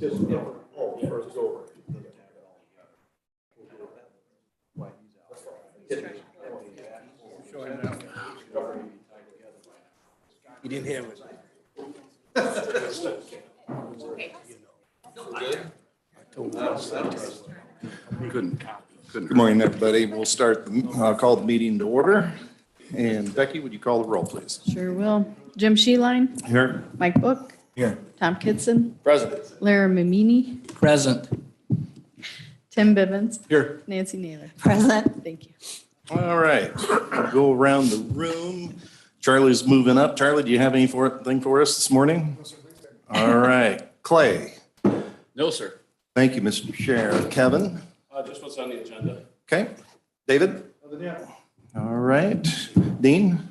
Just, yeah, oh, first go over. He didn't have it. Good morning, everybody. We'll start, call the meeting to order. And Becky, would you call the roll, please? Sure will. Jim Sheeline, Here. Mike Book, Here. Tom Kitson, Present. Lara Mimini, Present. Tim Bivens, Here. Nancy Naylor. Present. Thank you. All right, go around the room. Charlie's moving up. Charlie, do you have anything for us this morning? All right, Clay. No, sir. Thank you, Mr. Sheriff. Kevin. Just what's on the agenda. Okay. David? All right. Dean?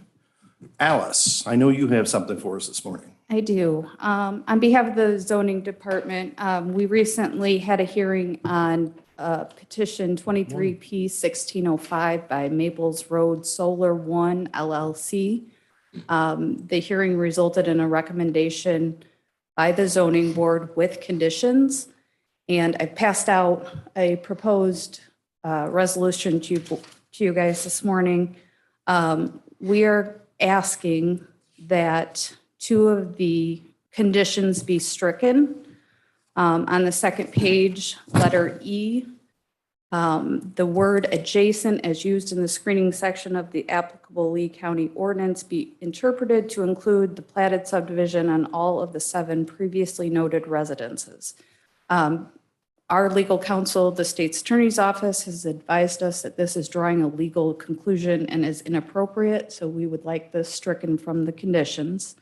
Alice, I know you have something for us this morning. I do. On behalf of the zoning department, we recently had a hearing on petition 23P 1605 by Maples Road Solar One LLC. The hearing resulted in a recommendation by the zoning board with conditions. And I passed out a proposed resolution to you guys this morning. We are asking that two of the conditions be stricken. On the second page, letter E, the word adjacent as used in the screening section of the applicable Lee County ordinance be interpreted to include the platted subdivision on all of the 7 previously noted residences. Our legal counsel, the state's attorney's office, has advised us that this is drawing a legal conclusion and is inappropriate, so we would like this stricken from the conditions.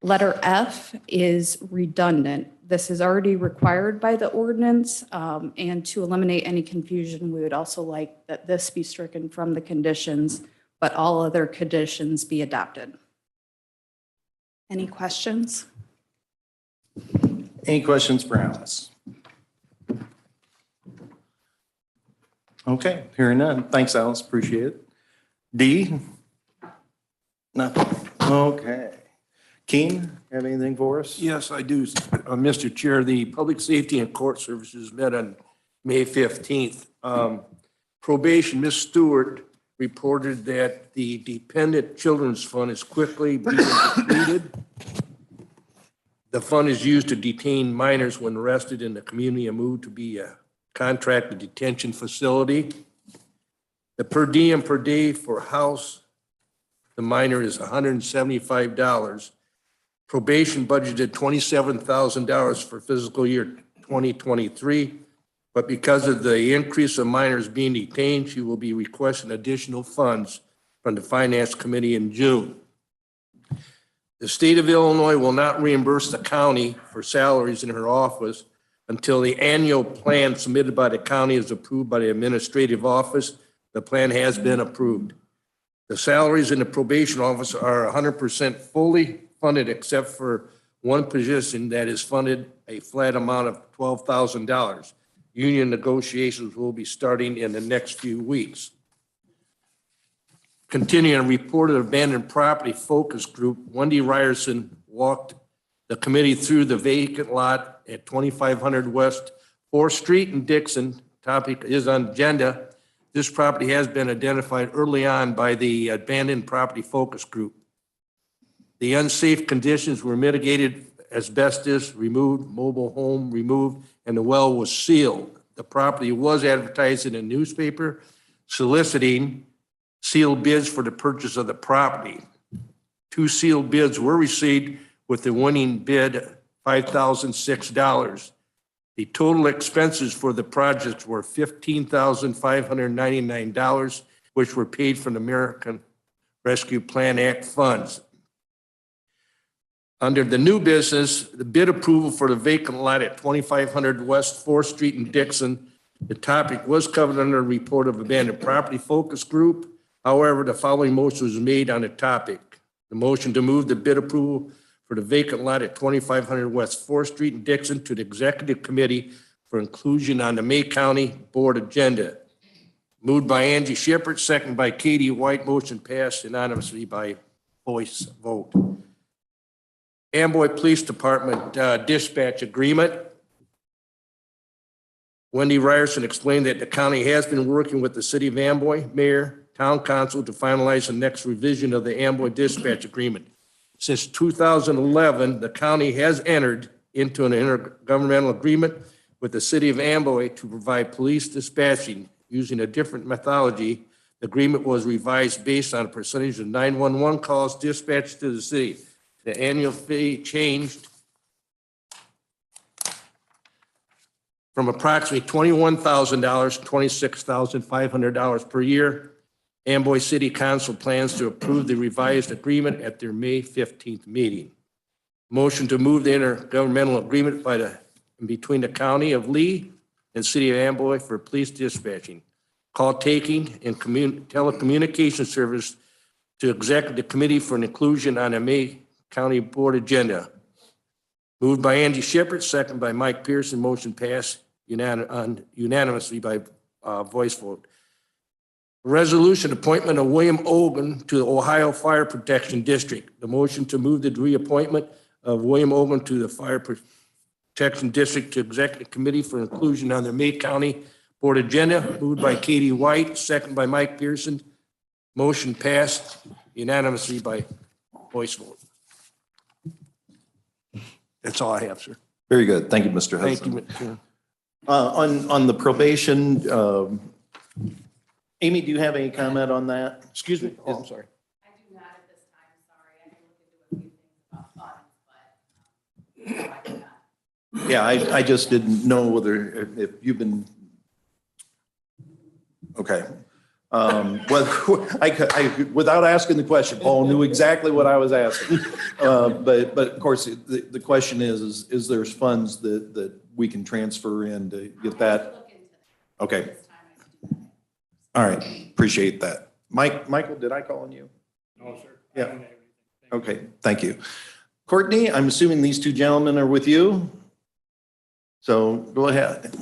Letter F is redundant. This is already required by the ordinance, and to eliminate any confusion, we would also like that this be stricken from the conditions, but all other conditions be adopted. Any questions? Any questions for Alice? Okay, hearing none. Thanks, Alice. Appreciate it. D? Nothing. Okay. Keen, have anything for us? Yes, I do. Mr. Chair, the Public Safety and Court Services met on May 15th. Probation, Ms. Stewart reported that the Dependent Children's Fund is quickly being depleted. The fund is used to detain minors when arrested in the community and moved to be a contracted detention facility. The per diem per day for house, the minor is $175. Probation budgeted $27,000 for fiscal year 2023, but because of the increase of minors being detained, she will be requesting additional funds from the Finance Committee in June. The state of Illinois will not reimburse the county for salaries in her office until the annual plan submitted by the county is approved by the administrative office. The plan has been approved. The salaries in the probation office are 100% fully funded except for one position that is funded a flat amount of $12,000. Union negotiations will be starting in the next few weeks. Continuing, a report of abandoned property focus group, Wendy Ryerson walked the committee through the vacant lot at 2500 West 4th Street in Dixon. Topic is on agenda. This property has been identified early on by the abandoned property focus group. The unsafe conditions were mitigated, asbestos removed, mobile home removed, and the well was sealed. The property was advertised in a newspaper soliciting sealed bids for the purchase of the property. 2 sealed bids were received with the winning bid $5,006. The total expenses for the project were $15,599, which were paid from the American Rescue Plan Act funds. Under the new business, the bid approval for the vacant lot at 2500 West 4th Street in Dixon, the topic was covered under a report of abandoned property focus group. However, the following motion was made on the topic. The motion to move the bid approval for the vacant lot at 2500 West 4th Street in Dixon to the Executive Committee for inclusion on the May County Board agenda. Moved by Angie Shippert, second by Katie White. Motion passed unanimously by voice vote. Amboy Police Department dispatch agreement. Wendy Ryerson explained that the county has been working with the city of Amboy, mayor, town council to finalize the next revision of the Amboy dispatch agreement. Since 2011, the county has entered into an intergovernmental agreement with the city of Amboy to provide police dispatching using a different methodology. The agreement was revised based on a percentage of 911 calls dispatched to the city. The annual fee changed from approximately $21,000 to $26,500 per year. Amboy City Council plans to approve the revised agreement at their May 15th meeting. Motion to move the intergovernmental agreement between the County of Lee and City of Amboy for police dispatching, call taking, and telecommunication service to Executive Committee for an inclusion on a May County Board agenda. Moved by Andy Shepherd, second by Mike Pearson. Motion passed unanimously by voice vote. Resolution appointment of William Ogun to the Ohio Fire Protection District. The motion to move the reappointment of William Ogun to the Fire Protection District to Executive Committee for inclusion on the May County Board agenda. Moved by Katie White, second by Mike Pearson. Motion passed unanimously by voice vote. That's all I have, sir. Very good. Thank you, Mr. Thank you, Hudson. Mr. Chair. On the probation, Amy, do you have any comment on that? Excuse me? Oh, I'm sorry. I do not at this time, sorry. I can look into a few things about funds, but I cannot. Yeah, I just didn't know whether, if you've been, okay. Well, without asking the question, Paul knew exactly what I was asking. But of course, the question is there funds that we can transfer in to get that? Look into that. Okay, This time I can do that. all right, appreciate that. Michael, did I call on you? No, sir. Yeah. Okay, thank you. Courtney, I'm assuming these two gentlemen are with you? So go ahead.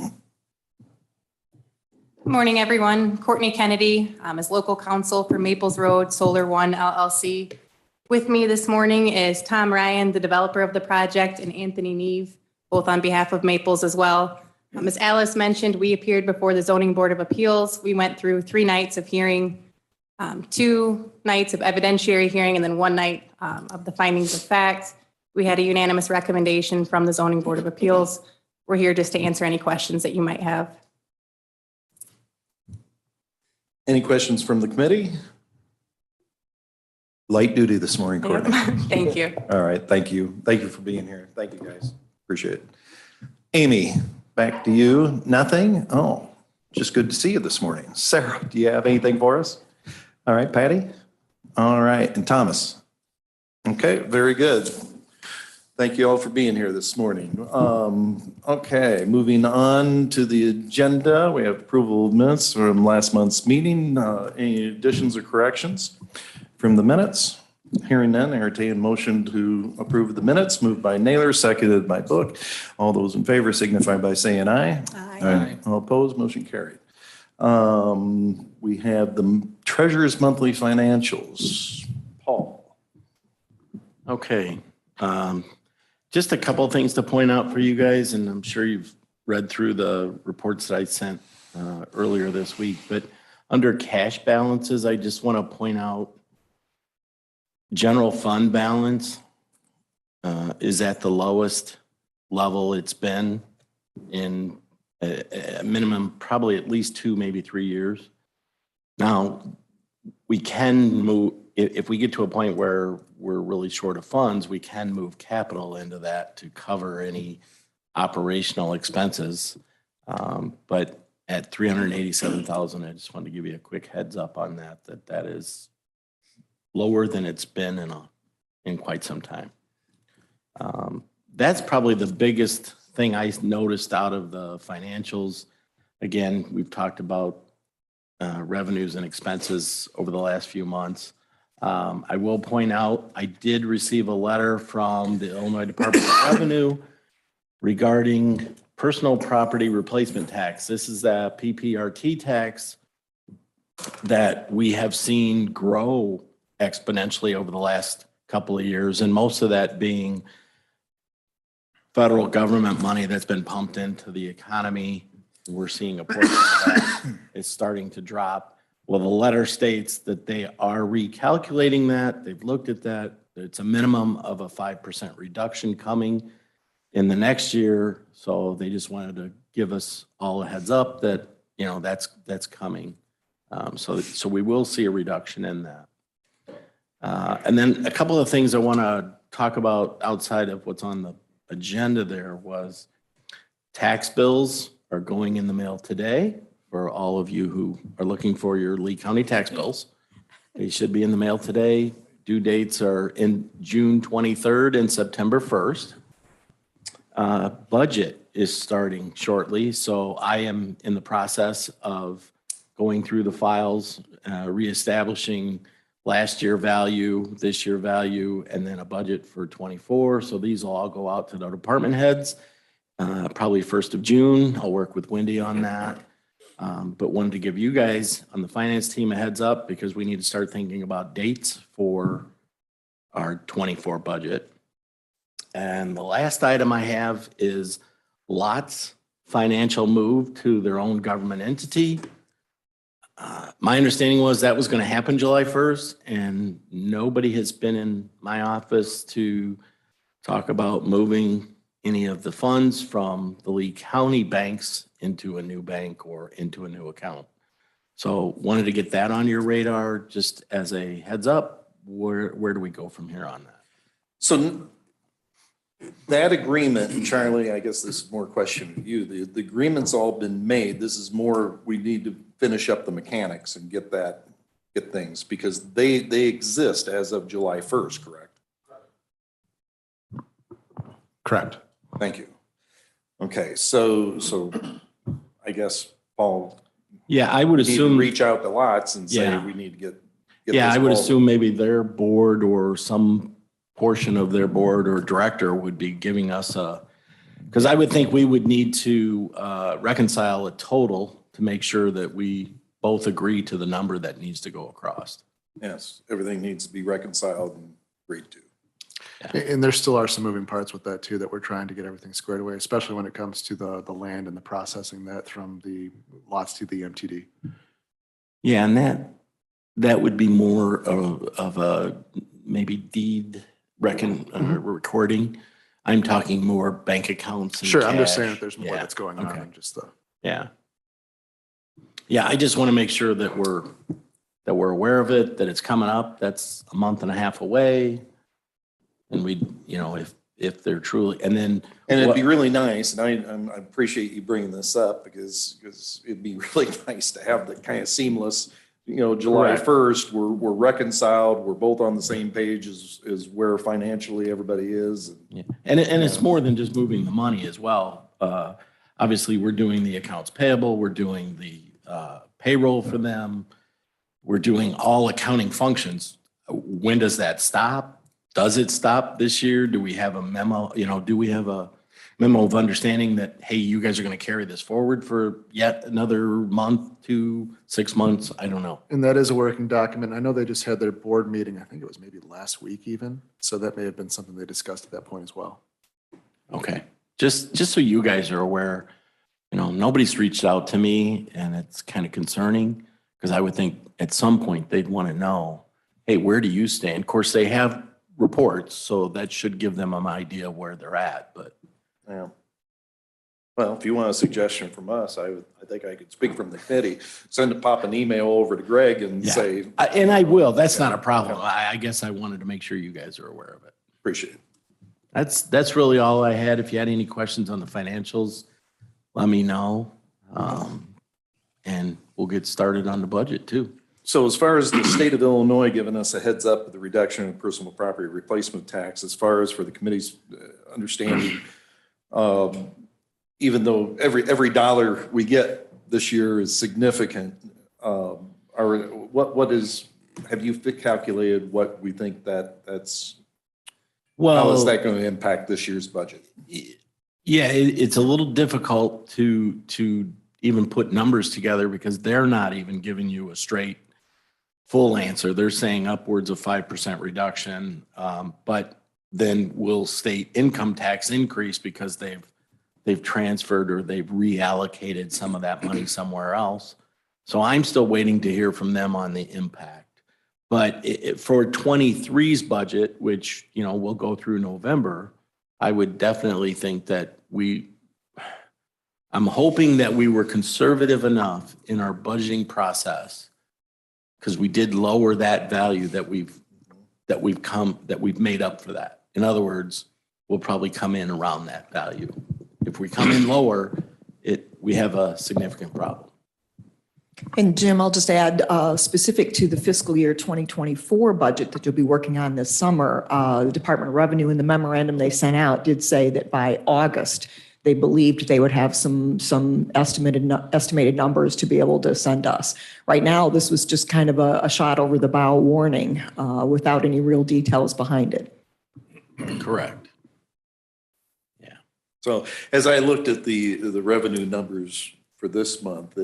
Good morning, everyone. Courtney Kennedy is local counsel for Maples Road Solar One LLC. With me this morning is Tom Ryan, the developer of the project, and Anthony Neve, both on behalf of Maples as well. As Alice mentioned, we appeared before the Zoning Board of Appeals. We went through 3 nights of hearing, 2 nights of evidentiary hearing, and then 1 night of the findings of fact. We had a unanimous recommendation from the Zoning Board of Appeals. We're here just to answer any questions that you might have. Any questions from the committee? Light duty this morning, Courtney. Thank you. All right, thank you. Thank you for being here. Thank you, guys. Appreciate it. Amy, back to you. Nothing? Oh, just good to see you this morning. Sarah, do you have anything for us? All right, Patty? All right, and Thomas? Okay, very good. Thank you all for being here this morning. Okay, moving on to the agenda. We have approval of minutes from last month's meeting. Any additions or corrections from the minutes? Hearing none, entertain motion to approve the minutes. Moved by Naylor, seconded by Book. All those in favor signify by saying aye. Aye. All opposed, motion carried. We have the treasurer's monthly financials. Paul. Okay. Just a couple of things to point out for you guys, and I'm sure you've read through the reports that I sent earlier this week, but under cash balances, I just want to point out general fund balance is at the lowest level it's been in a minimum, probably at least 2, maybe 3 years. Now, we can move, if we get to a point where we're really short of funds, we can move capital into that to cover any operational expenses. But at 387,000, I just wanted to give you a quick heads up on that, that is lower than it's been in quite some time. That's probably the biggest thing I noticed out of the financials. Again, we've talked about revenues and expenses over the last few months. I will point out, I did receive a letter from the Illinois Department of Revenue regarding personal property replacement tax. This is a PPRT tax that we have seen grow exponentially over the last couple of years, and most of that being federal government money that's been pumped into the economy We're seeing a portion of that is starting to drop. Well, the letter states that they are recalculating that. They've looked at that. It's a minimum of a 5% reduction coming in the next year. So they just wanted to give us all a heads up that, you know, that's coming. So we will see a reduction in that. And then a couple of things I want to talk about outside of what's on the agenda there was tax bills are going in the mail today for all of you who are looking for your Lee County tax bills. They should be in the mail today. Due dates are in June 23rd and September 1st. Budget is starting shortly, so I am in the process of going through the files, reestablishing last year value, this year value, and then a budget for 24. So these will all go out to the department heads, probably 1st of June. I'll work with Wendy on that. But wanted to give you guys on the finance team a heads up because we need to start thinking about dates for our 24 budget. And the last item I have is Lots Financial move to their own government entity. My understanding was that was going to happen July 1st, and nobody has been in my office to talk about moving any of the funds from the Lee County banks into a new bank or into a new account. So wanted to get that on your radar just as a heads up. Where do we go from here on that? So that agreement, and Charlie, I guess this is more a question of you. The agreement's all been made. This is more, we need to finish up the mechanics and get things because they exist as of July 1st, correct? Correct. Thank you. Okay, so I guess, Paul, Yeah, I would you need to assume. reach out to Lots and say, Yeah. we need to get Yeah, this I would ball assume maybe their board or some portion of their board or director would be giving us because I would think we would need to reconcile a total to make sure that we both agree to the number that needs to go across. Yes, everything needs to be reconciled and agreed to. And there still are some moving parts with that too, that we're trying to get everything squared away, especially when it comes to the land and the processing that from the lots to the MTD. Yeah, and that would be more of a maybe deed recording. I'm talking more bank accounts and Sure, I'm just cash. saying that there's more Yeah, that's going on okay. than just the. Yeah. Yeah, I just want to make sure that we're aware of it, that it's coming up. That's a month and a half away. And we, you know, if they're truly, and then. And it'd be what- really nice, and I appreciate you bringing this up because it'd be really nice to have the kind of seamless, July Correct. 1st, we're reconciled, we're both on the same page as where financially everybody is. Yeah. And it's more than just moving the money as well. Obviously, we're doing the accounts payable, we're doing the payroll for them. We're doing all accounting functions. When does that stop? Does it stop this year? Do we have a memo, do we have a memo of understanding that, hey, you guys are going to carry this forward for yet another month to 6 months? I don't know. And that is a working document. I know they just had their board meeting. I think it was maybe last week even. So that may have been something they discussed at that point as well. Okay. Just so you guys are aware, nobody's reached out to me and it's kind of concerning because I would think at some point they'd want to know, hey, where do you stand? Of course, they have reports, so that should give them an idea where they're at, but. Yeah. Well, if you want a suggestion from us, I think I could speak from the committee, pop an email over to Greg and Yeah. say, And I will, that's not a problem. I guess I wanted to make sure you guys are aware of it. appreciate it. That's really all I had. If you had any questions on the financials, let me know. And we'll get started on the budget too. So as far as the state of Illinois giving us a heads up of the reduction in personal property replacement tax, as far as for the committee's understanding, even though every dollar we get this year is significant, have you calculated what we think that's, how is that going to impact this year's budget? Yeah, it's a little difficult to even put numbers together because they're not even giving you a straight full answer. They're saying upwards of 5% reduction, but then will state income tax increase because they've they've transferred or they've reallocated some of that money somewhere else. So I'm still waiting to hear from them on the impact. But for 23's budget, which, you know, will go through November, I would definitely think that I'm hoping that we were conservative enough in our budgeting process, because we did lower that value that we've made up for that. In other words, we'll probably come in around that value. If we come in lower, we have a significant problem. And Jim, I'll just add, specific to the fiscal year 2024 budget that you'll be working on this summer, the Department of Revenue in the memorandum they sent out did say that by August, they believed they would have some estimated numbers to be able to send us. Right now, this was just kind of a shot over the bow warning without any real details behind it. Correct. So as I looked at the revenue numbers for this month,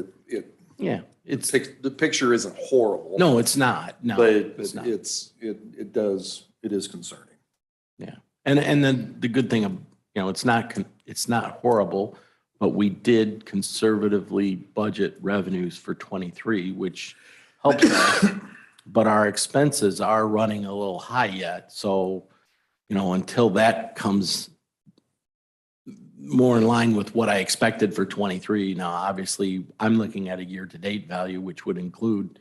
Yeah, the picture isn't horrible. no, it's not. No, But it's not. it is concerning. Yeah. And then the good thing, it's not horrible, but we did conservatively budget revenues for 23, which helps us. But our expenses are running a little high yet. So, until that comes more in line with what I expected for 23. Now, obviously, I'm looking at a year-to-date value, which would include,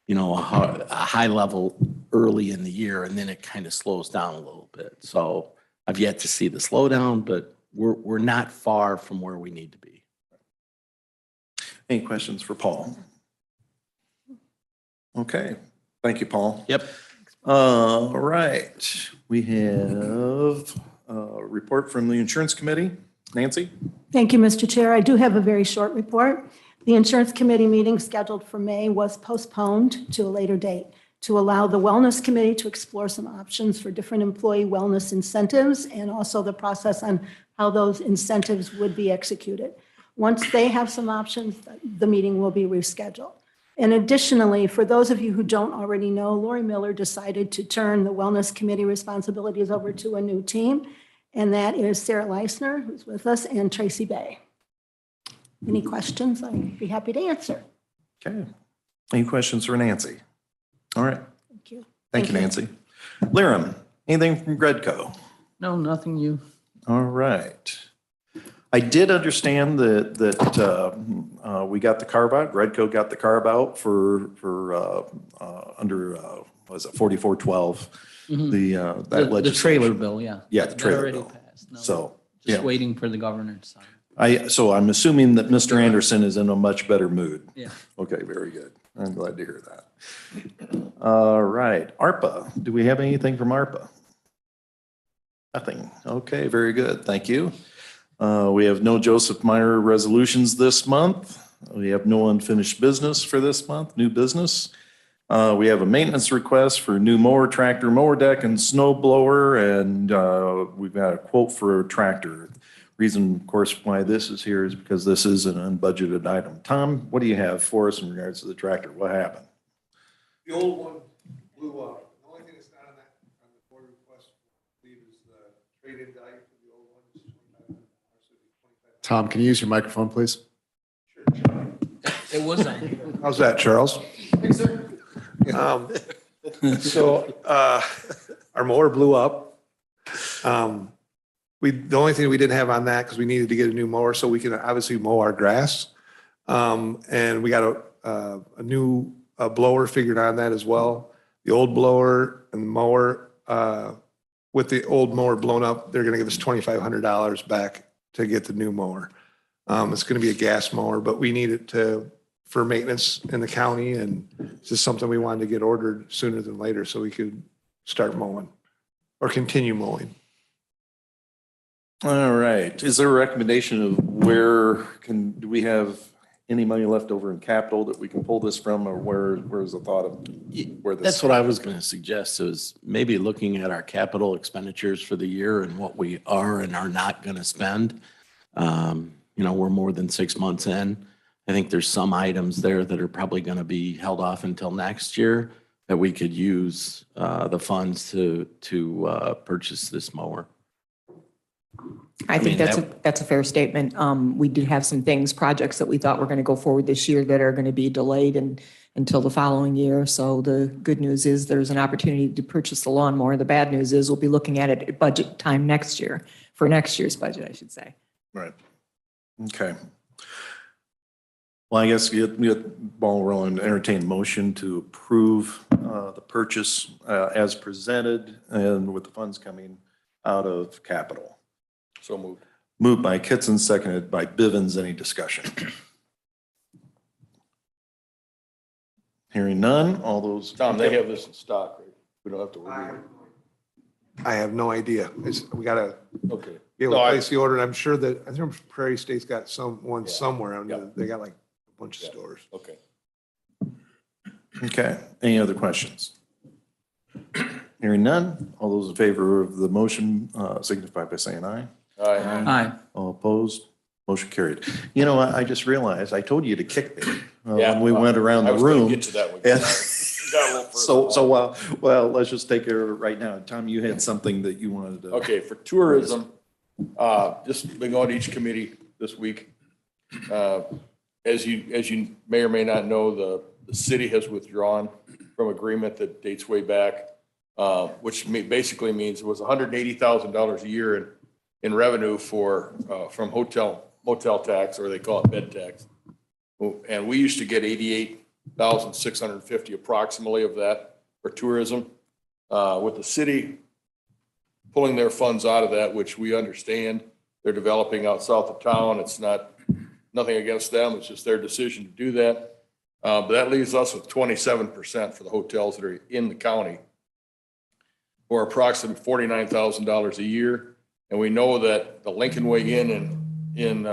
a high level early in the year, and then it kind of slows down a little bit. So I've yet to see the slowdown, but we're not far from where we need to be. Any questions for Paul? Okay, thank you, Paul. Yep. All right, we have a report from the Insurance Committee. Nancy? Thank you, Mr. Chair. I do have a very short report. The Insurance Committee meeting scheduled for May was postponed to a later date to allow the Wellness Committee to explore some options for different employee wellness incentives and also the process on how those incentives would be executed. Once they have some options, the meeting will be rescheduled. And additionally, for those of you who don't already know, Lori Miller decided to turn the Wellness Committee responsibilities over to a new team. And that is Sarah Leisner, who's with us, and Tracy Bay. Any questions? I'd be happy to answer. Okay. Any questions for Nancy? All right. Thank you. Thank you, Nancy. Lyram, anything from Gredco? No, nothing new. All right. I did understand that we got the carve out, Gredco got the carve out for under, was it 4412? That The legislation. trailer bill, yeah. Yeah, the That trailer already bill. passed. No, So, Just yeah. waiting for the governor to sign. So I'm assuming that Mr. Anderson is in a much better mood. Yeah. Okay, very good. I'm glad to hear that. All right, ARPA, do we have anything from ARPA? Nothing. Okay, very good. Thank you. We have no Joseph Meyer resolutions this month. We have no unfinished business for this month, new business. We have a maintenance request for new mower, tractor, mower deck, and snow blower, and we've got a quote for a tractor. Reason, of course, why this is here is because this is an unbudgeted item. Tom, what do you have for us in regards to the tractor? What happened? The old one blew up. The only thing that's not on that, on the board request, I believe, is the trade-in value for the old one is $2,500. So it'd be $2,500. Tom, can you use your microphone, please? It was on here. How's that, Charles? Our mower blew up. The only thing we didn't have on that, because we needed to get a new mower so we can obviously mow our grass. And we got a new blower figured on that as well. The old blower and the mower, with the old mower blown up, they're gonna give us $2,500 back to get the new mower. It's gonna be a gas mower, but we need it for maintenance in the county, and it's just something we wanted to get ordered sooner than later so we could start mowing or continue mowing. All right. Is there a recommendation of do we have any money left over in capital that we can pull this from, or where's the thought of where this? That's what I was going to suggest, is maybe looking at our capital expenditures for the year and what we are and are not going to spend. We're more than 6 months in. I think there's some items there that are probably going to be held off until next year that we could use the funds to purchase this mower. I think that's a fair statement. We did have some things, projects that we thought were going to go forward this year that are going to be delayed until the following year. So the good news is there's an opportunity to purchase the lawnmower. The bad news is we'll be looking at it at budget time next year, for next year's budget, I should say. Right. Okay. Well, I guess we get ball rolling, entertain motion to approve the purchase as presented and with the funds coming out of capital. So moved. Moved by Kitson, seconded by Bivens. Any discussion? Hearing none, all those. Tom, they have this in stock, right? We don't have to worry. I have no idea. We gotta Okay. be able No, to I- place the order. And I'm sure that, I think Prairie State's got one Yeah. somewhere. I Yeah. mean, they got like a bunch of Yeah. stores. Okay. Okay, any other questions? Hearing none, all those in favor of the motion signify by saying aye. All right. Aye. All opposed, motion carried. You know, I just realized, I told you to kick me Yeah, when we went around I the was gonna room. get to that one. And- Got a little further. well, let's just take it right now. Tom, you had something that you wanted to. Okay, for tourism, just been going to each committee this week. As you may or may not know, the city has withdrawn from agreement that dates way back, which basically means it was $180,000 a year in revenue from motel tax, or they call it bed tax. And we used to get 88,650 approximately of that for tourism. With the city pulling their funds out of that, which we understand, they're developing out south of town. It's nothing against them. It's just their decision to do that. But that leaves us with 27% for the hotels that are in the county, or approximately $49,000 a year. And we know that the Lincoln Way Inn in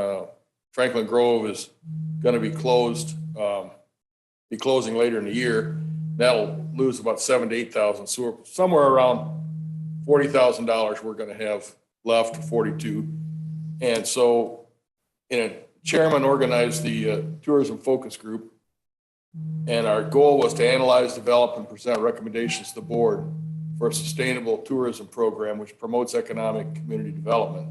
Franklin Grove is going to be closed, be closing later in the year. That'll lose about $7,000 to $8,000. So we're somewhere around $40,000 we're going to have left, 42. And so, chairman organized the tourism focus group. And our goal was to analyze, develop, and present recommendations to the board for a sustainable tourism program which promotes economic community development.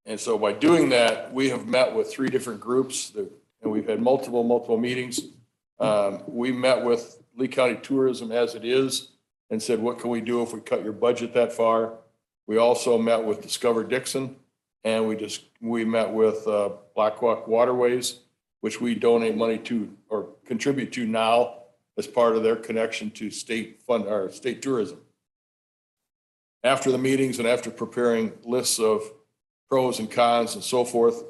And so by doing that, we have met with 3 different groups, and we've had multiple meetings. We met with Lee County Tourism as it is and said, what can we do if we cut your budget that far? We also met with Discover Dixon, and we met with Blackhawk Waterways, which we donate money to or contribute to now as part of their connection to state tourism. After the meetings and after preparing lists of pros and cons and so forth,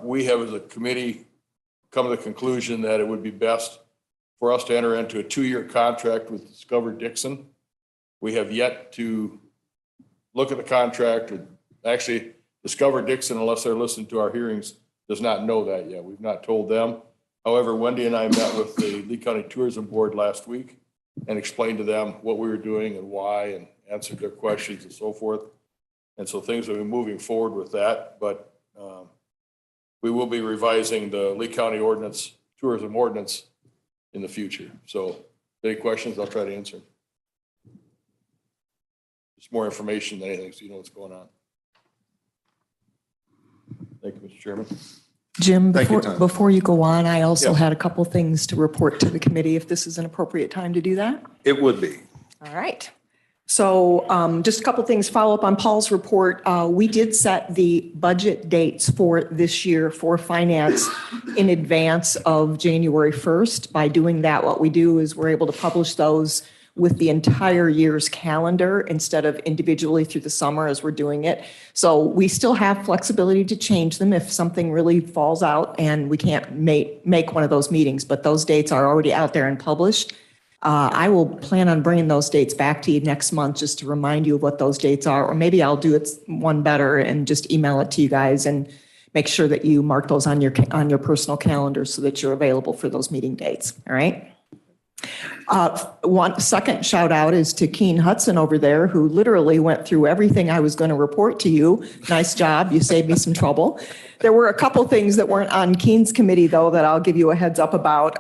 we have as a committee come to the conclusion that it would be best for us to enter into a 2-year contract with Discover Dixon. We have yet to look at the contract. Actually, Discover Dixon, unless they're listening to our hearings, does not know that yet. We've not told them. However, Wendy and I met with the Lee County Tourism Board last week and explained to them what we were doing and why, and answered their questions and so forth. And so things will be moving forward with that, but we will be revising the Lee County tourism ordinance in the future. So any questions, I'll try to answer. Just more information than anything, so you know what's going on. Thank you, Mr. Chairman. Jim, Thank you, Tom. before you go on, I also Yeah. had a couple things to report to the committee, if this is an appropriate time to do that. It would be. All right. So just a couple things, follow up on Paul's report. We did set the budget dates for this year for finance in advance of January 1st. By doing that, what we do is we're able to publish those with the entire year's calendar instead of individually through the summer as we're doing it. So we still have flexibility to change them if something really falls out and we can't make one of those meetings, but those dates are already out there and published. I will plan on bringing those dates back to you next month just to remind you of what those dates are, or maybe I'll do it one better and just email it to you guys and make sure that you mark those on your personal calendar so that you're available for those meeting dates. All right. One second shout out is to Keen Hudson over there, who literally went through everything I was going to report to you. Nice job. You saved me some trouble. There were a couple things that weren't on Keen's committee, though, that I'll give you a heads up about.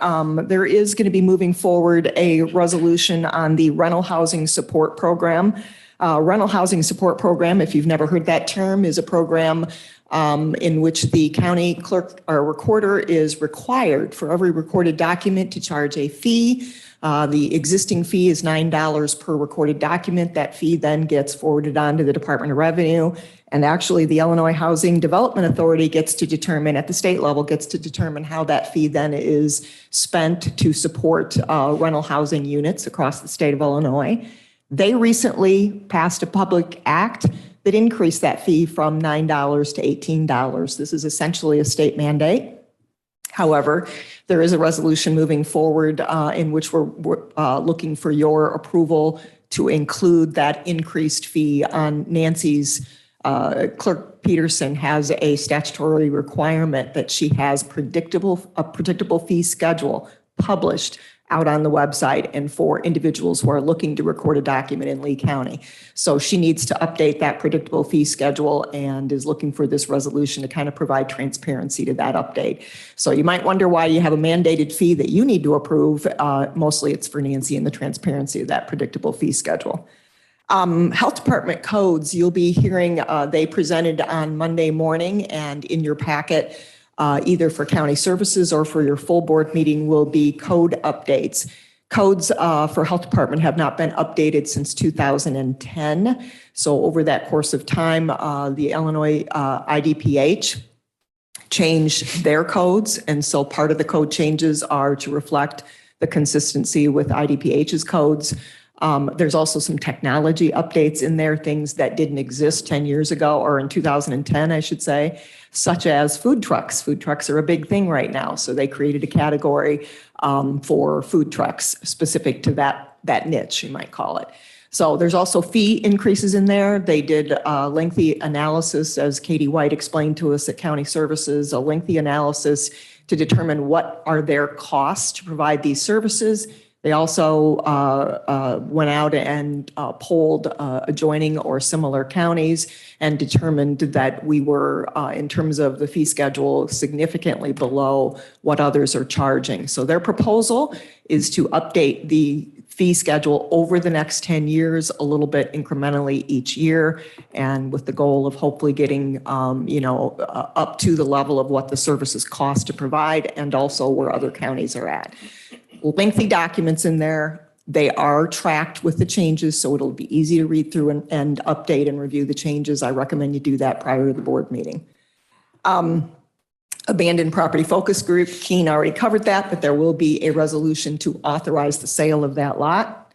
There is going to be moving forward a resolution on the rental housing support program. Rental housing support program, if you've never heard that term, is a program in which the county clerk or recorder is required for every recorded document to charge a fee. The existing fee is $9 per recorded document. That fee then gets forwarded on to the Department of Revenue. And actually, the Illinois Housing Development Authority gets to determine, at the state level, gets to determine how that fee then is spent to support rental housing units across the state of Illinois. They recently passed a public act that increased that fee from $9 to $18. This is essentially a state mandate. However, there is a resolution moving forward in which we're looking for your approval to include that increased fee on Nancy's. Clerk Peterson has a statutory requirement that she has a predictable fee schedule published out on the website and for individuals who are looking to record a document in Lee County. So she needs to update that predictable fee schedule and is looking for this resolution to kind of provide transparency to that update. So you might wonder why you have a mandated fee that you need to approve. Mostly it's for Nancy and the transparency of that predictable fee schedule. Health Department codes, you'll be hearing, they presented on Monday morning, and in your packet, either for county services or for your full board meeting, will be code updates. Codes for Health Department have not been updated since 2010. So over that course of time, the Illinois IDPH changed their codes. And so part of the code changes are to reflect the consistency with IDPH's codes. There's also some technology updates in there, things that didn't exist 10 years ago, or in 2010, I should say, such as food trucks. Food trucks are a big thing right now. So they created a category for food trucks specific to that niche, you might call it. So there's also fee increases in there. They did a lengthy analysis, as Katie White explained to us at County Services, a lengthy analysis to determine what are their costs to provide these services. They also went out and polled adjoining or similar counties and determined that we were, in terms of the fee schedule, significantly below what others are charging. So their proposal is to update the fee schedule over the next 10 years, a little bit incrementally each year, and with the goal of hopefully getting, up to the level of what the services cost to provide and also where other counties are at. Lengthy documents in there. They are tracked with the changes, so it'll be easy to read through and update and review the changes. I recommend you do that prior to the board meeting. Abandoned property focus group, Keen already covered that, but there will be a resolution to authorize the sale of that lot.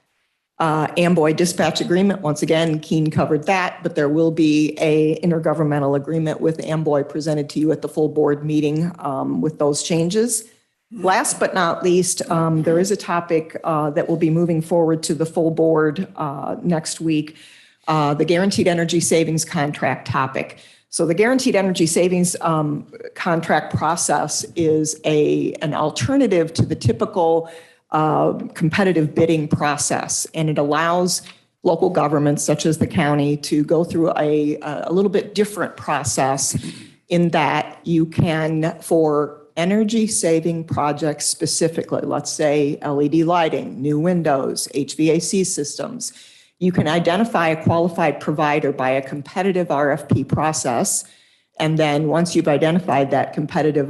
Amboy dispatch agreement, once again, Keen covered that, but there will be a intergovernmental agreement with Amboy presented to you at the full board meeting with those changes. Last but not least, there is a topic that will be moving forward to the full board next week, the Guaranteed Energy Savings Contract topic. So the Guaranteed Energy Savings Contract process is an alternative to the typical competitive bidding process, and it allows local governments such as the county to go through a little bit different process in that you can, for energy saving projects specifically, let's say LED lighting, new windows, HVAC systems, you can identify a qualified provider by a competitive RFP process. And then once you've identified that competitive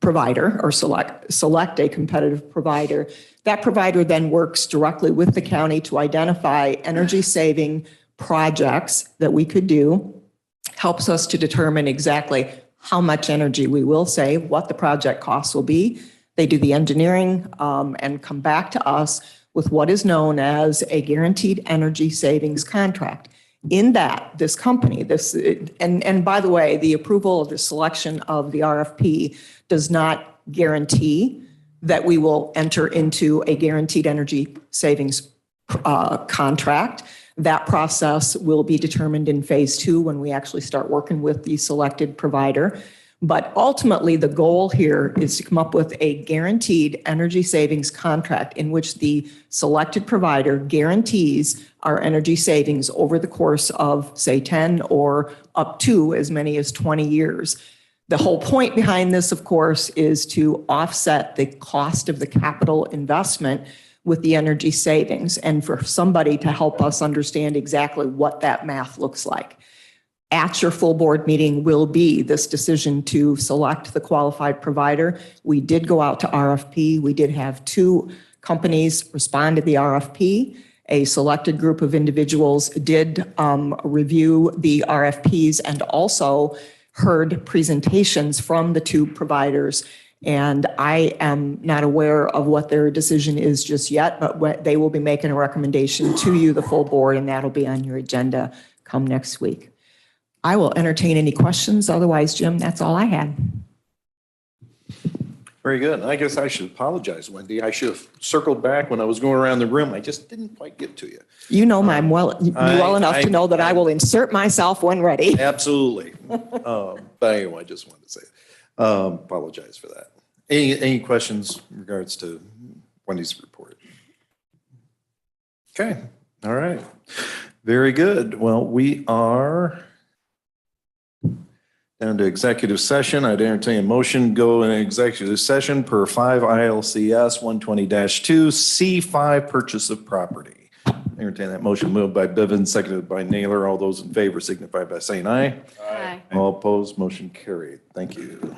provider or select a competitive provider, that provider then works directly with the county to identify energy saving projects that we could do, helps us to determine exactly how much energy we will save, what the project costs will be. They do the engineering and come back to us with what is known as a Guaranteed Energy Savings Contract. In that, this company, and by the way, the approval of the selection of the RFP does not guarantee that we will enter into a Guaranteed Energy Savings contract. That process will be determined in phase 2 when we actually start working with the selected provider. But ultimately, the goal here is to come up with a guaranteed energy savings contract in which the selected provider guarantees our energy savings over the course of, say, 10 or up to as many as 20 years. The whole point behind this, of course, is to offset the cost of the capital investment with the energy savings and for somebody to help us understand exactly what that math looks like. At your full board meeting will be this decision to select the qualified provider. We did go out to RFP. We did have 2 companies respond to the RFP. A selected group of individuals did review the RFPs and also heard presentations from the 2 providers. And I am not aware of what their decision is just yet, but they will be making a recommendation to you, the full board, and that'll be on your agenda come next week. I will entertain any questions. Otherwise, Jim, that's all I had. Very good. I guess I should apologize, Wendy. I should have circled back when I was going around the room. I just didn't quite get to you. You know I'm well enough to know that I will insert myself when ready. Absolutely. But anyway, I just wanted to say, apologize for that. Any questions in regards to Wendy's report? Okay. All right. Very good. Well, we are down to executive session. I'd entertain a motion, go in executive session per 5 ILCS 120-2 C5 purchase of property. Entertain that motion, moved by Bivens, seconded by Naylor. All those in favor signify by saying aye. Aye. All opposed, motion carried. Thank you.